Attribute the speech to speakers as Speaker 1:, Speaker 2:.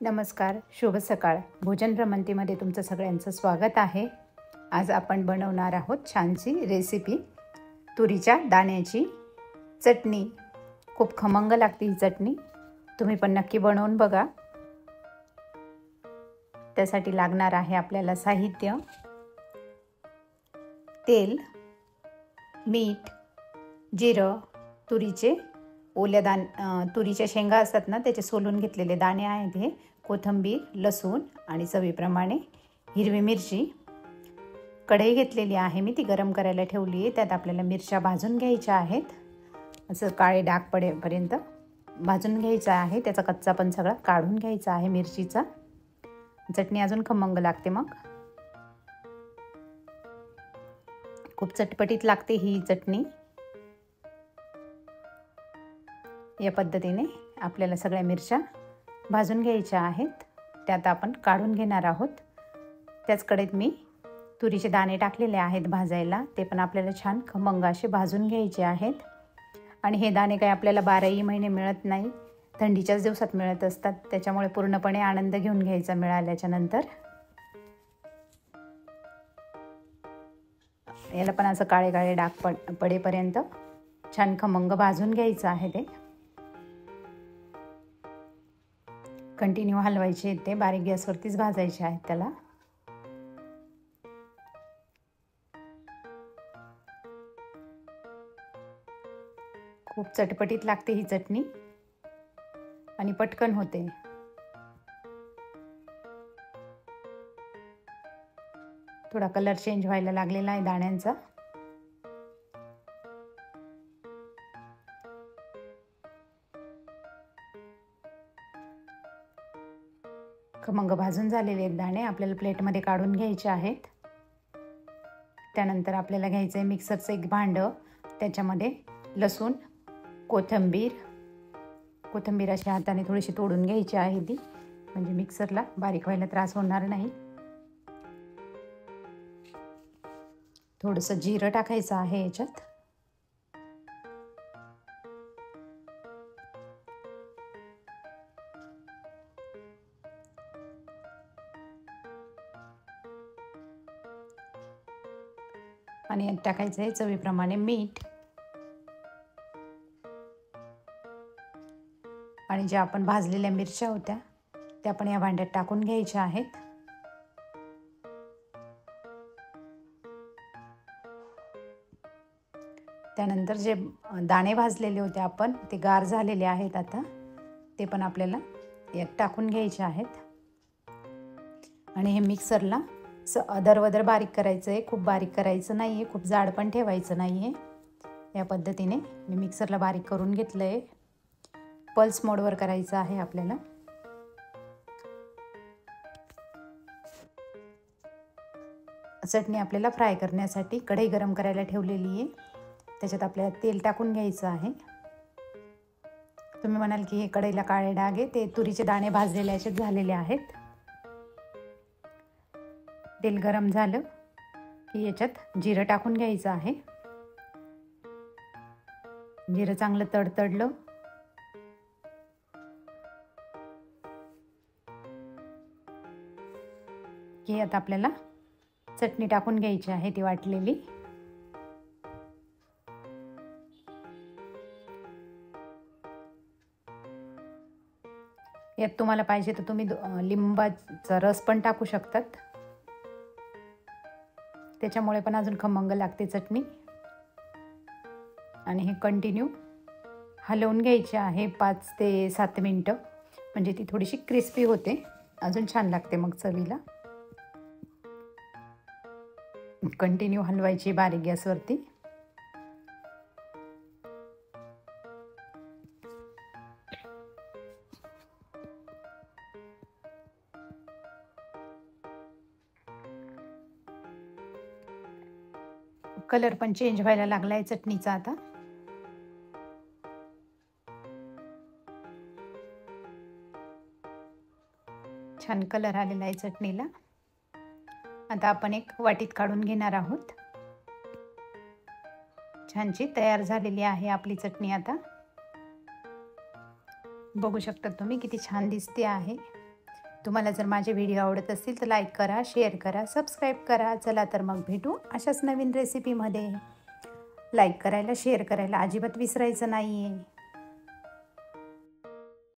Speaker 1: नमस्कार, शुभ सकाळ. भोजन भ्रमंतीमध्ये तुमचं सगळ्यांचं स्वागत आहे. आज आपण बनवणार आहोत छानशी रेसिपी, तुरीच्या दाण्याची चटणी. खूप खमंग लागते ही चटणी. तुम्ही पण नक्की बनवून बघा. त्यासाठी लागणार आहे आपल्याला साहित्य: तेल, मीठ, जिरं, तुरीच्या शेंगा असतात ना, त्याचे सोलून घेतलेले दाणे आहेत हे, कोथिंबीर, लसूण आणि चवीप्रमाणे हिरवी मिरची. कढई घेतलेली आहे मी, ती गरम करायला ठेवली आहे. त्यात आपल्याला मिरच्या भाजून घ्यायच्या आहेत. असं काळे डाग पडेपर्यंत भाजून घ्यायचा आहे. त्याचा कच्चा पण सगळा काढून घ्यायचा आहे मिरचीचा. चटणी अजून खमंग लागते. मग खूप चटपटीत लागते ही चटणी. या पद्धतीने आपल्याला सगळ्या मिरच्या भाजून घ्यायच्या आहेत. त्यात आपण काढून घेणार आहोत. त्याच कढईत मी तुरीचे दाणे टाकलेले आहेत भाजायला. ते पण आपल्याला छान खमंग असे भाजून घ्यायचे आहेत. आणि हे दाणे काही आपल्याला 12ही महिने मिळत नाही, थंडीच्याच दिवसात मिळत असतात. त्याच्यामुळे पूर्णपणे आनंद घेऊन घ्यायचा मिळाल्याच्या नंतर. याला पण असं काळे काळे डाग पडेपर्यंत छान खमंग भाजून घ्यायचं आहे. ते कंटिन्यू हलवायचे, ते बारीक गॅसवरतीच भाजायचे आहेत त्याला. खूप चटपटीत लागते ही चटणी आणि पटकन होते. थोडा कलर चेंज व्हायला लागलेला आहे दाण्यांचा. खमंग भाजून झालेले आहेत दाणे. आपल्याला प्लेटमध्ये काढून घ्यायचे आहेत. त्यानंतर आपल्याला घ्यायचं आहे मिक्सरचं एक भांडं. त्याच्यामध्ये लसूण, कोथिंबीर अशी हाताने थोडीशी तोडून घ्यायची आहे ती, म्हणजे मिक्सरला बारीक व्हायला त्रास होणार नाही. थोडंसं जिरं टाकायचं आहे याच्यात. आणि यात टाकायचं आहे चवीप्रमाणे मीठ. आणि ज्या आपण भाजलेल्या मिरच्या होत्या त्या पण या भांड्यात टाकून घ्यायच्या आहेत. त्यानंतर जे दाणे भाजलेले होते आपण, ते गार झालेले आहेत आता. ते पण आपल्याला यात टाकून घ्यायचे आहेत. आणि हे मिक्सरला अदरवदर बारीक करायचं आहे. खूप बारीक करायचं नाही आहे, खूप जाड पण ठेवायचं नाही आहे. या पद्धतीने मी मिक्सरला बारीक करून घेतलं आहे. पल्स मोडवर करायचं आहे आपल्याला. चटणी आपल्याला फ्राय करण्यासाठी कढई गरम करायला ठेवलेली आहे. त्याच्यात आपल्याला तेल टाकून घ्यायचं आहे. तुम्ही म्हणाल की हे कढईला काळे डाग आहे, ते तुरीचे दाणे भाजलेले असे झालेले आहेत. तेल गरम झालं की याच्यात जिरं टाकून घ्यायचं आहे. जिरं चांगलं तडतडलं की आता आपल्याला चटणी टाकून घ्यायची आहे, ती वाटलेली. यात तुम्हाला पाहिजे तर तुम्ही लिंबाचा रस पण टाकू शकतात. त्याच्यामुळे पण अजून खमंग लागते चटणी. आणि हे कंटिन्यू हलवून घ्यायचे आहे 5 ते 7 मिनटं, म्हणजे ती थोडीशी क्रिस्पी होते, अजून छान लागते मग चवीला. कंटिन्यू हलवायची बारीक गॅसवरती. कलर पण चेंज व्हायला लागला आहे चटणीचा आता. छान कलर आलेला आहे चटणीला. आता आपण एक वाटीत काढून घेणार आहोत. छानशी तयार झालेली आहे आपली चटणी. आता बघू शकता तुम्ही किती छान दिसते आहे. तुम्हाला जर माझे व्हिडिओ आवडत असतील तर लाईक करा, शेअर करा, सबस्क्राईब करा. चला तर मग भेटू अशाच नवीन रेसिपीमध्ये. लाईक करायला, शेअर करायला अजिबात विसरायचं नाही आहे.